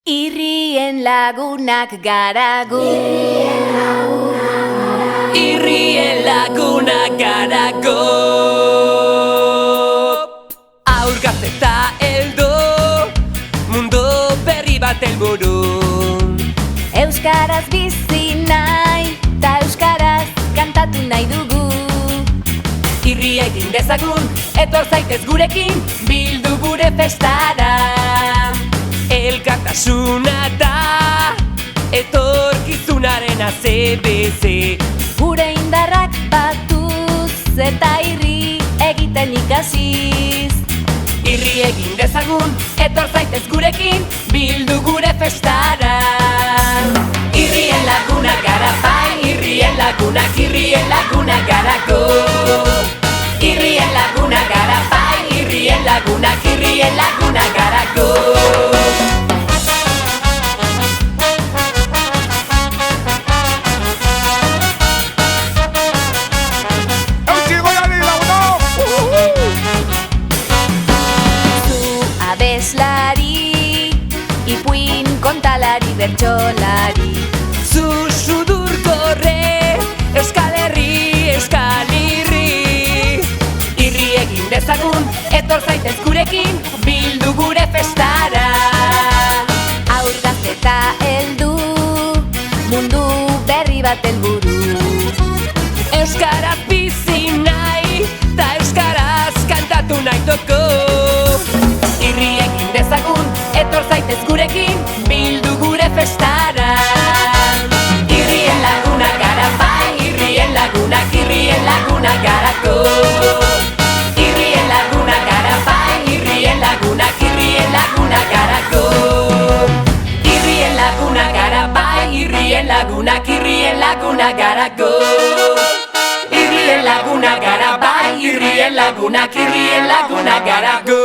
Irrien lagunak gara gu. Irrien lagunak gara gu. Aur gazte eta heldu, mundu berri bat helburu. Euskaraz bizi nahi, ta euskaraz kantatu nahi dugu. Irria egin dezagun, etor zaitez gurekin, bildu gure festara. Elkartasuna da, etorkizunaren ACBC. Gure indarrak batuz eta irri egiten ikasiz. Irri egin dezagun, etor zaitez gurekin, bildu gure festara. Irrien lagunak gara bai, irrien lagunak gara go. Irrien lagunak gara bai, irrien lagunak gara go. Abeslari, ipuin kontalari bertsolari. Zu sudur korre, Euskal Herri, Euskal Irri. Irri egin dezagun, etor zaitez gurekin, bildu gure festara. Aur gazte eta heldu, mundu berri bat helburu. Euskaraz bizi nahi, ta euskaraz kantatu nahi dugu. Irri egin dezagun, etor zaitez gurekin, bildu gure festara. Irrien lagunak gara bai, irrien lagunak gara go. Irrien lagunak gara bai, irrien lagunak gara go. Irrien lagunak gara bai, irrien lagunak gara go. Irrien lagunak gara bai, irrien lagunak gara go.